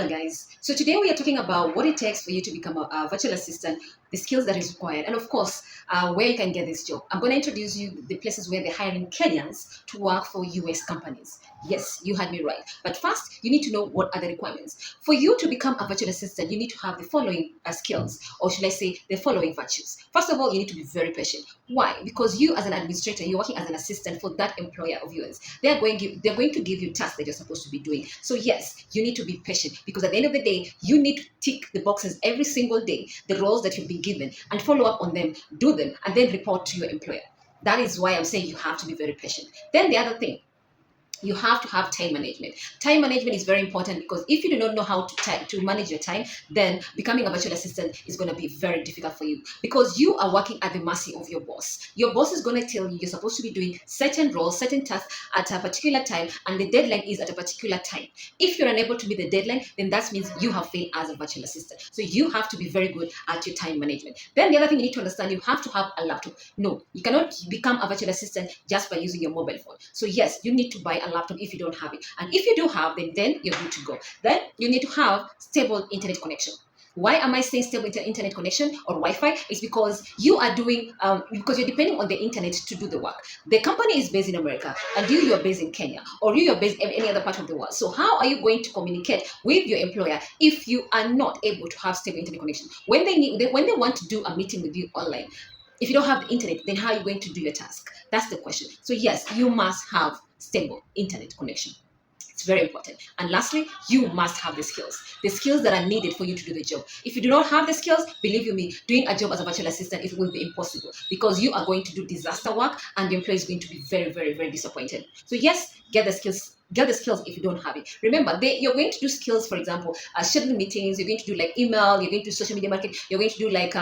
Hello, guys. So today we are talking about what it takes for you to become a virtual assistant, the skills that is required, and of course, where you can get this job. I'm going to introduce you the places where they're hiring Kenyans to work for US companies. Yes, you had me right. But first, you need to know what are the requirements. For you to become a virtual assistant, you need to have the following skills, or should I say, the following virtues. First of all, you need to be very patient. Why? Because you, as an administrator, you're working as an assistant for that employer of yours. They're going to give you tasks that you're supposed to be doing. So yes, you need to be patient because at the end of the day, you need to tick the boxes every single day, the roles that you've been given, and follow up on them, do them, and then report to your employer. That is why I'm saying you have to be very patient. Then the other thing, you have to have time management. Time management is very important because if you do not know how to manage your time, then becoming a virtual assistant is going to be very difficult for you because you are working at the mercy of your boss. Your boss is going to tell you you're supposed to be doing certain roles, certain tasks at a particular time, and the deadline is at a particular time. If you're unable to meet the deadline, then that means you have failed as a virtual assistant. So you have to be very good at your time management. Then the other thing you need to understand, you have to have a laptop. No, you cannot become a virtual assistant just by using your mobile phone. So yes, you need to buy a laptop if you don't have it. And if you do have, then you're good to go. Then you need to have stable internet connection. Why am I saying stable internet connection or Wi-Fi? It's because you are doing because you're depending on the internet to do the work. The company is based in America, and you are based in Kenya, or you are based in any other part of the world. So how are you going to communicate with your employer if you are not able to have stable internet connection? When when they want to do a meeting with you online, if you don't have the internet, then how are you going to do your task? That's the question. So yes, you must have stable internet connection. It's very important. And lastly, you must have the skills that are needed for you to do the job. If you do not have the skills, believe you me, doing a job as a virtual assistant, it will be impossible because you are going to do disaster work and the employee is going to be very, very, very disappointed. So yes, get the skills. Get the skills if you don't have it. Remember, you're going to do skills, for example, scheduling meetings, you're going to do like email, you're going to do social media marketing, you're going to do like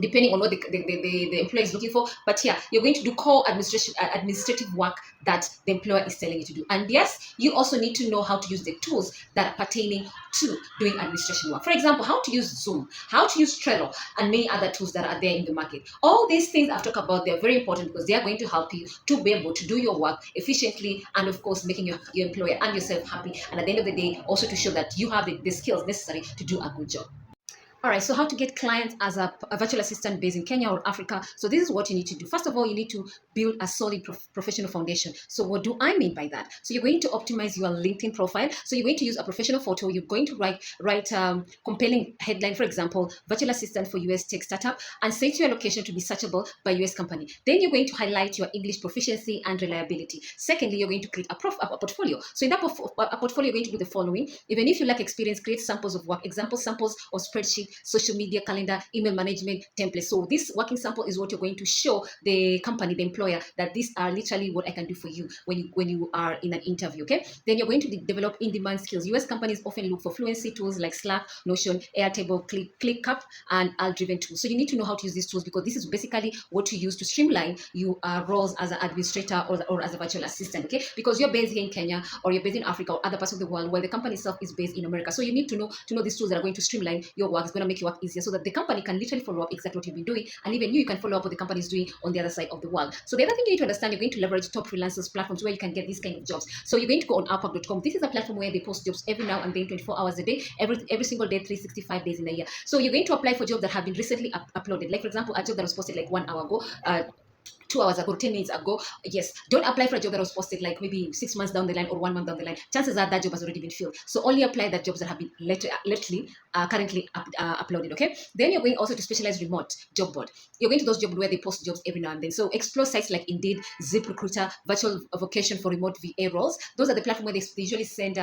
depending on what the employer is looking for. But yeah, you're going to do core administrative work that the employer is telling you to do. And yes, you also need to know how to use the tools that are pertaining to doing administration work. For example, how to use Zoom, how to use Trello, and many other tools that are there in the market. All these things I've talked about, they're very important because they are going to help you to be able to do your work efficiently and, of course, making your employer and yourself happy. And at the end of the day, also to show that you have the skills necessary to do a good job. All right, so how to get clients as a virtual assistant based in Kenya or Africa. So this is what you need to do. First of all, you need to build a solid professional foundation. So what do I mean by that? So you're going to optimize your LinkedIn profile. So you're going to use a professional photo. You're going to write compelling headline, for example, virtual assistant for US tech startup, and set your location to be searchable by US company. Then you're going to highlight your English proficiency and reliability. Secondly, you're going to create a portfolio. So in that portfolio, you're going to do the following. Even if you lack experience, create samples of work, samples of spreadsheet, social media, calendar, email management template. So this working sample is what you're going to show the company, the employer, that these are literally what I can do for you when you are in an interview. Okay. Then you're going to develop in-demand skills. US companies often look for fluency tools like Slack, Notion, Airtable, ClickUp, and Alt-driven tools. So you need to know how to use these tools because this is basically what you use to streamline your roles as an administrator or as a virtual assistant. Okay. Because you're based here in Kenya or you're based in Africa or other parts of the world, while the company itself is based in America. So you need to know these tools that are going to streamline your work. It's going to make your work easier so that the company can literally follow up exactly what you've been doing, and even you can follow up what the company is doing on the other side of the world. So the other thing you need to understand, you're going to leverage top freelancers platforms where you can get these kind of jobs. So you're going to go on Upwork.com. This is a platform where they post jobs every now and then, 24 hours a day, every single day, 365 days in a year. So you're going to apply for jobs that have been recently uploaded. Like for example, a job that was posted like 1 hour ago, 2 hours ago, 10 minutes ago. Yes, don't apply for a job that was posted like maybe 6 months down the line or 1 month down the line. Chances are that job has already been filled. So only apply that jobs that have been currently uploaded. Okay. Then you're going also to specialize remote job board. You're going to those jobs where they post jobs every now and then. So explore sites like Indeed, ZipRecruiter, Virtual Vocation for remote VA roles. Those are the platform where they usually send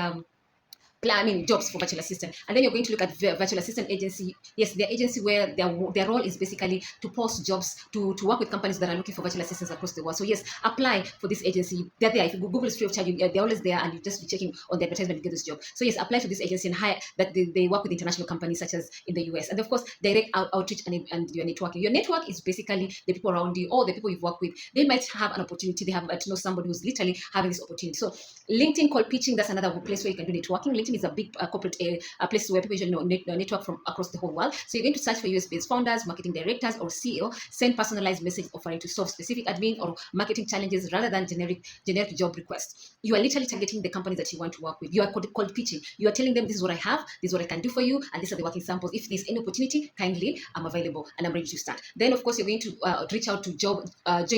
jobs for virtual assistant. And then you're going to look at virtual assistant agency. Yes, their agency where their role is basically to post jobs to work with companies that are looking for virtual assistants across the world. So yes, apply for this agency. They're there. If you Google is free of charge, they're always there, and you just be checking on the advertisement to get this job. So yes, apply for this agency and hire that they work with international companies such as in the US. And of course, direct outreach and your networking. Your network is basically the people around you or the people you've worked with. They might have an opportunity. They have to know somebody who's literally having this opportunity. So LinkedIn cold pitching, that's another place where you can do networking. LinkedIn LinkedIn is a big corporate place where people usually network from across the whole world. So you're going to search for US-based founders, marketing directors, or CEO. Send personalized message offering to solve specific admin or marketing challenges rather than generic job requests. You are literally targeting the companies that you want to work with. You are cold pitching. You are telling them, this is what I have, this is what I can do for you, and these are the working samples. If there's any opportunity, kindly, I'm available and I'm ready to start. Then, of course, you're going to reach out to join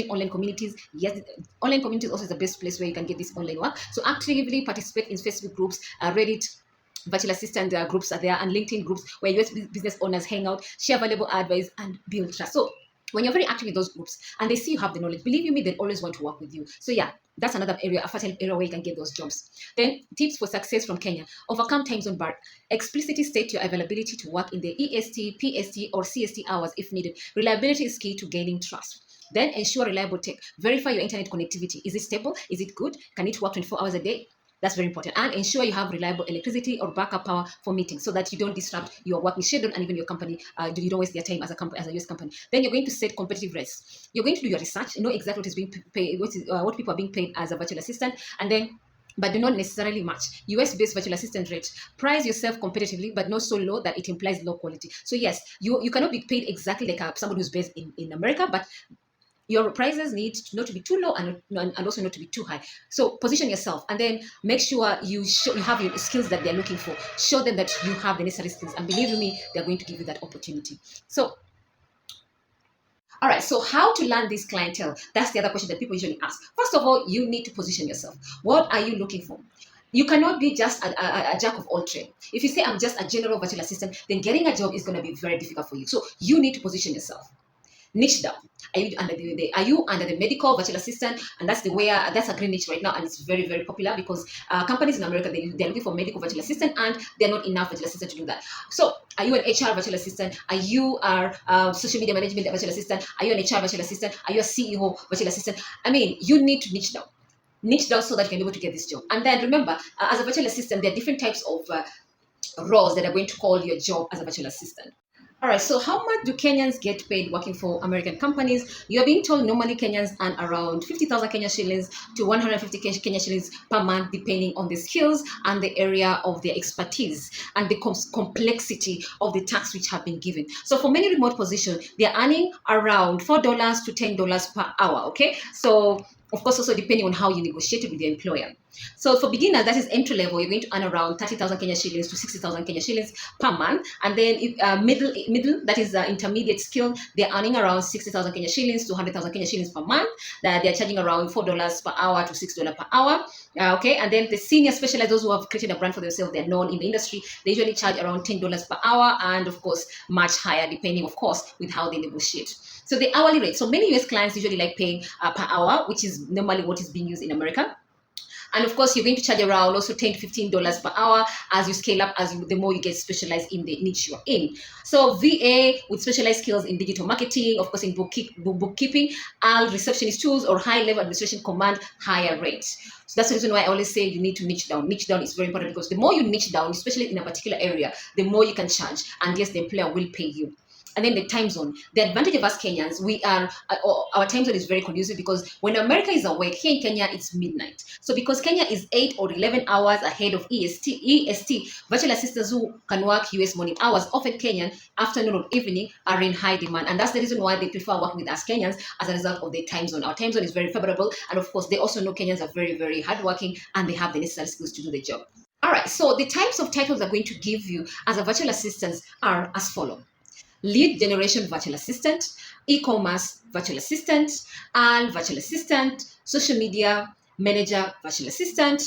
online communities. Yes, online communities also is the best place where you can get this online work. So actively participate in Facebook groups, Reddit, virtual assistant groups are there, and LinkedIn groups where US business owners hang out, share valuable advice, and build trust. So when you're very active in those groups and they see you have the knowledge, believe you me, they always want to work with you. So yeah, that's another area, a fertile area where you can get those jobs. Then tips for success from Kenya: overcome time zone bar. Explicitly state your availability to work in the EST, PST, or CST hours if needed. Reliability is key to gaining trust. Then ensure reliable tech. Verify your internet connectivity. Is it stable? Is it good? Can it work 24 hours a day? That's very important. And ensure you have reliable electricity or backup power for meetings so that you don't disrupt your working schedule and even your company. You don't waste their time as a US company. Then you're going to set competitive rates. You're going to do your research, know exactly what is being paid, what people are being paid as a virtual assistant, and then but do not necessarily match US-based virtual assistant rate. Price yourself competitively, but not so low that it implies low quality. So yes, you cannot be paid exactly like somebody who's based in America, but your prices need not to be too low and also not to be too high. So position yourself and then make sure you have your skills that they're looking for. Show them that you have the necessary skills, and believe me, they're going to give you that opportunity. So all right, so how to land this clientele? That's the other question that people usually ask. First of all, you need to position yourself. What are you looking for? You cannot be just a jack of all trades. If you say I'm just a general virtual assistant, then getting a job is going to be very difficult for you. So you need to position yourself. Niche down. Are you under the medical virtual assistant? And that's a green niche right now, and it's very, very popular because companies in America, they're looking for medical virtual assistant, and they're not enough virtual assistant to do that. So are you an HR virtual assistant? Are you social media management virtual assistant? Are you an HR virtual assistant? Are you a CEO virtual assistant? I mean, you need to niche down so that you can be able to get this job. And then remember, as a virtual assistant, there are different types of roles that are going to call your job as a virtual assistant. All right, so how much do Kenyans get paid working for American companies? You're being told normally Kenyans earn around 50,000 Kenya shillings to 150 Kenya shillings per month, depending on the skills and the area of their expertise and the complexity of the tasks which have been given. So for many remote positions, they're earning around $4 to $10 per hour, okay? So of course, also depending on how you negotiated with your employer. So for beginners, that is entry level, you're going to earn around 30,000 Kenya shillings to 60,000 Kenya shillings per month. And then if, middle, that is intermediate skill, they're earning around 60,000 Kenya shillings to 100,000 Kenya shillings per month. They're charging around $4 per hour to $6 per hour. Okay, and then the senior specialized, those who have created a brand for themselves, they're known in the industry, they usually charge around $10 per hour, and of course, much higher depending, of course, with how they negotiate. So the hourly rate. So many US clients usually like paying per hour, which is normally what is being used in America. And of course, you're going to charge around also $10 to $15 per hour as you scale up, the more you get specialized in the niche you're in. So VA with specialized skills in digital marketing, of course, in bookkeeping, and receptionist tools or high-level administration command higher rates. So that's the reason why I always say you need to niche down. Niche down is very important because the more you niche down, especially in a particular area, the more you can charge. And yes, the employer will pay you. And then the time zone. The advantage of us Kenyans, our time zone is very conducive because when America is awake, here in Kenya, it's midnight. So because Kenya is 8 or 11 hours ahead of EST, virtual assistants who can work US morning hours, often Kenyan, afternoon or evening, are in high demand. And that's the reason why they prefer working with us Kenyans as a result of their time zone. Our time zone is very favorable. And of course, they also know Kenyans are very, very hardworking and they have the necessary skills to do the job. All right, so the types of titles I'm going to give you as a virtual assistant are as follows. Lead generation virtual assistant, e-commerce virtual assistant, AL virtual assistant, social media manager virtual assistant,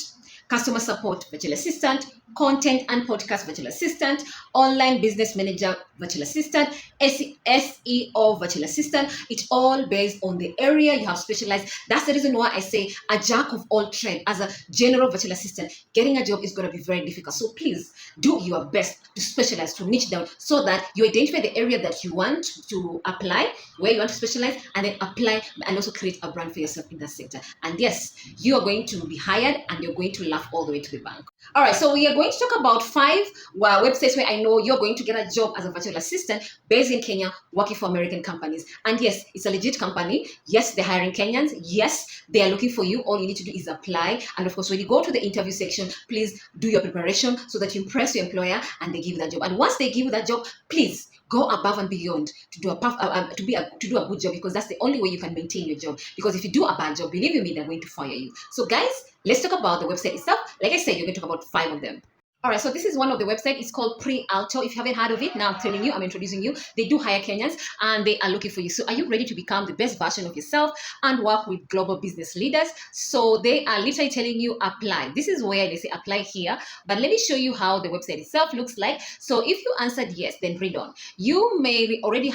customer support virtual assistant, content and podcast virtual assistant, online business manager virtual assistant, SEO virtual assistant. It's all based on the area you have specialized. That's the reason why I say a jack of all trades. As a general virtual assistant, getting a job is going to be very difficult. So please do your best to specialize, to niche down, so that you identify the area that you want to apply, where you want to specialize, and then apply and also create a brand for yourself in that sector. And yes, you are going to be hired and you're going to laugh all the way to the bank. All right, so we are going to talk about 5 websites where I know you're going to get a job as a virtual assistant based in Kenya, working for American companies. And yes, it's a legit company. Yes, they're hiring Kenyans. Yes, they are looking for you. All you need to do is apply. And of course, when you go to the interview section, please do your preparation so that you impress your employer and they give you that job. And once they give you that job, please go above and beyond to do to do a good job, because that's the only way you can maintain your job. Because if you do a bad job, believe you me, they're going to fire you. So guys, let's talk about the website itself. Like I said, you're going to talk about 5 of them. All right, so this is one of the websites. It's called Pre-Alto. If you haven't heard of it, now I'm telling you, I'm introducing you. They do hire Kenyans and they are looking for you. So are you ready to become the best version of yourself and work with global business leaders? So they are literally telling you apply. This is where they say apply here. But let me show you how the website itself looks like. So if you answered yes, then read on. You may already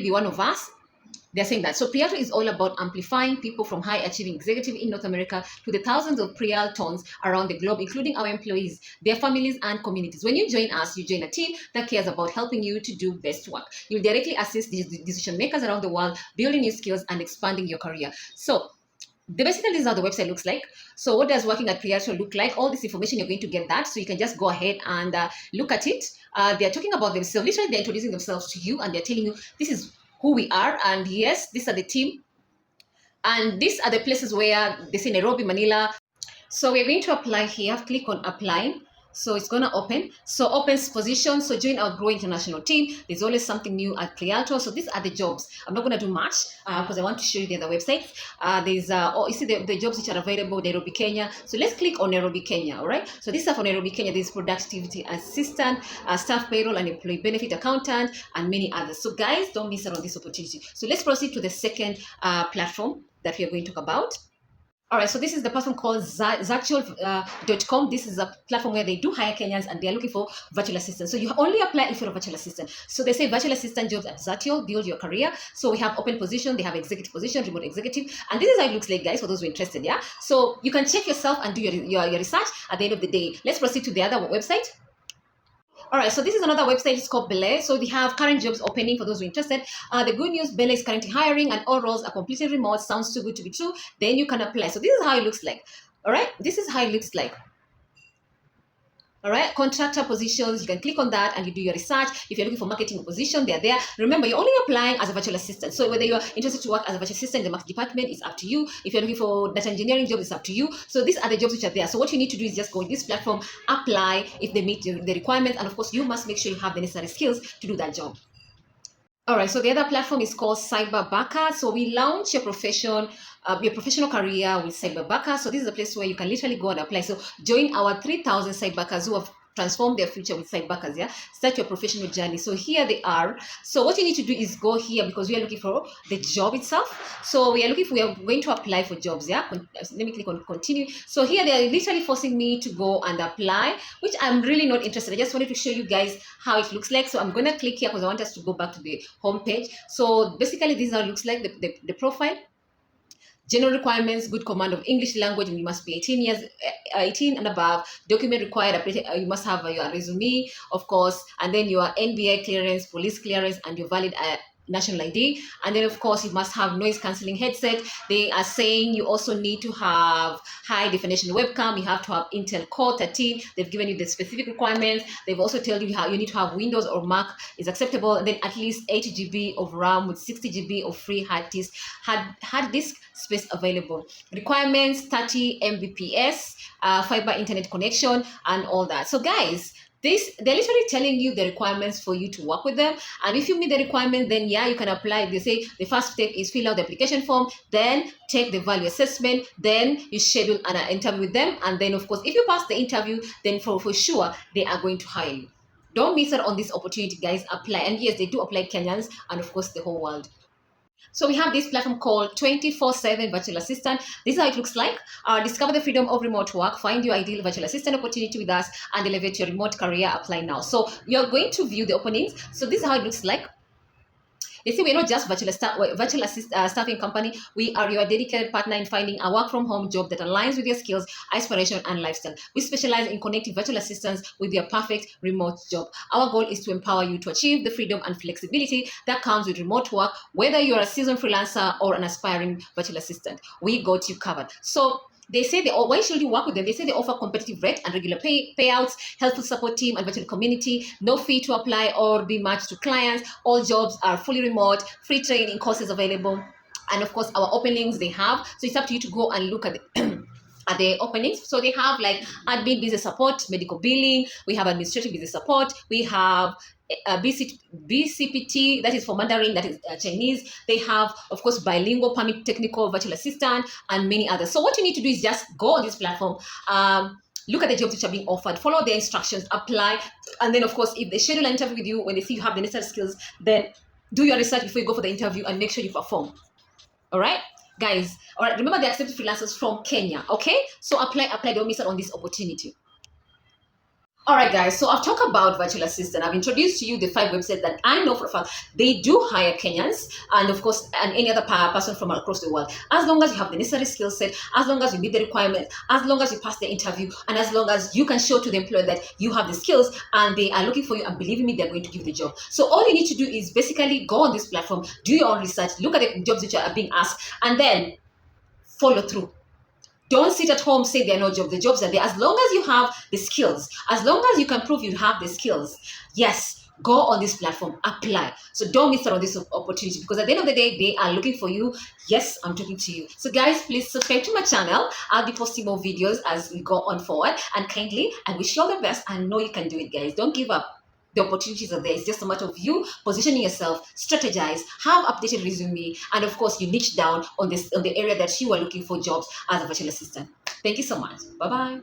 be one of us. They're saying that. So Pre-Alto is all about amplifying people from high achieving executive in North America to the thousands of Pre-Altons around the globe, including our employees, their families, and communities. When you join us, you join a team that cares about helping you to do best work. You'll directly assist these decision makers around the world, building new skills and expanding your career. So basically, this is how the website looks like. So what does working at Pre-Alto look like? All this information, you're going to get that. So you can just go ahead and look at it. They're talking about themselves. Literally, they're introducing themselves to you and they're telling you this is who we are, and yes, these are the team, and these are the places where they say Nairobi, Manila. So we're going to apply here. Click on apply. So it's going to open. So opens position. So join our growing international team. There's always something new at Pre-Alto. So these are the jobs. I'm not going to do much because I want to show you the other websites. There's you see the jobs which are available, Nairobi, Kenya. So let's click on Nairobi, Kenya. All right. So this is for Nairobi, Kenya. There's productivity assistant, staff payroll and employee benefit accountant, and many others. So guys, don't miss out on this opportunity. So let's proceed to the second platform that we are going to talk about. All right, so this is the platform called Zatiol.com. This is a platform where they do hire Kenyans and they're looking for virtual assistants. So you only apply if you're a virtual assistant. So they say virtual assistant jobs at Zatiol, build your career. So we have open position, they have executive position, remote executive. And this is how it looks like, guys, for those who are interested, yeah? So you can check yourself and do your research at the end of the day. Let's proceed to the other website. All right, so this is another website. It's called Belay. So they have current jobs opening for those who are interested. The good news, Belay is currently hiring and all roles are completely remote. Sounds too good to be true. Then you can apply. So this is how it looks like. All right, this is how it looks like. All right, contractor positions, you can click on that and you do your research. If you're looking for marketing position, they're there. Remember, you're only applying as a virtual assistant. So whether you're interested to work as a virtual assistant in the marketing department, it's up to you. If you're looking for data engineering jobs, it's up to you. So these are the jobs which are there. So what you need to do is just go in this platform, apply if they meet the requirements. And of course, you must make sure you have the necessary skills to do that job. All right, so the other platform is called Cyberbaka. So we launch your professional career with Cyberbaka. So this is a place where you can literally go and apply. So join our 3,000 Cyberbackers who have transformed their future with Cyberbackers, yeah? Start your professional journey. So here they are. So what you need to do is go here because we are looking for the job itself. So we are going to apply for jobs, yeah? Let me click on continue. So here they are literally forcing me to go and apply, which I'm really not interested. I just wanted to show you guys how it looks like. So I'm going to click here because I want us to go back to the home page. So basically this is how it looks like, the profile. General requirements, good command of English language, and you must be 18 and above. Document required, you must have your resume, of course, and then your NBA clearance, police clearance, and your valid national ID. And then, of course, you must have noise cancelling headset. They are saying you also need to have high definition webcam. You have to have Intel Core 13. They've given you the specific requirements. They've also told you how you need to have Windows or Mac is acceptable, and then at least 8 GB of RAM with 60 GB of free hard disk space available. Requirements 30 Mbps, fiber internet connection, and all that. So guys, they're literally telling you the requirements for you to work with them. And if you meet the requirements, then yeah, you can apply. They say the first step is fill out the application form, then take the value assessment, then you schedule an interview with them. And then, of course, if you pass the interview, then for sure, they are going to hire you. Don't miss out on this opportunity, guys. Apply. And yes, they do apply Kenyans and, of course, the whole world. So we have this platform called 24/7 Virtual Assistant. This is how it looks like. Discover the freedom of remote work. Find your ideal virtual assistant opportunity with us and elevate your remote career. Apply now. So you're going to view the openings. So this is how it looks like. They say we're not just staffing company. We are your dedicated partner in finding a work from home job that aligns with your skills, aspiration, and lifestyle. We specialize in connecting virtual assistants with your perfect remote job. Our goal is to empower you to achieve the freedom and flexibility that comes with remote work, whether you're a seasoned freelancer or an aspiring virtual assistant. We got you covered. So they say why should you work with them? They say they offer competitive rate and regular payouts, helpful support team and virtual community, no fee to apply or be matched to clients. All jobs are fully remote, free training courses available. And of course, our openings they have. So it's up to you to go and look at the at the openings. So they have like admin business support, medical billing, we have administrative business support, we have BCPT, that is for Mandarin, that is Chinese. They have, of course, bilingual, permit technical, virtual assistant, and many others. So what you need to do is just go on this platform, look at the jobs which are being offered, follow their instructions, apply, and then, of course, if they schedule an interview with you, when they see you have the necessary skills, then do your research before you go for the interview and make sure you perform. All right, guys. All right, remember they accept freelancers from Kenya. Okay, so apply. Don't miss out on this opportunity. All right, guys. So I've talked about virtual assistant. I've introduced to you the 5 websites that I know for a fact they do hire Kenyans, and of course, and any other person from across the world. As long as you have the necessary skill set, as long as you meet the requirements, as long as you pass the interview, and as long as you can show to the employer that you have the skills and they are looking for you, and believe me, they're going to give you the job. So all you need to do is basically go on this platform, do your own research, look at the jobs which are being asked, and then follow through. Don't sit at home, say there are no jobs. The jobs are there. As long as you have the skills, as long as you can prove you have the skills, yes, go on this platform, apply. So don't miss out on this opportunity, because at the end of the day, they are looking for you. Yes, I'm talking to you. So guys, please subscribe to my channel. I'll be posting more videos as we go on forward. And kindly, I wish you all the best. I know you can do it, guys. Don't give up. The opportunities are there. It's just a matter of you positioning yourself, strategize, have updated resume, and of course you niche down on the area that you are looking for jobs as a virtual assistant. Thank you so much. Bye bye.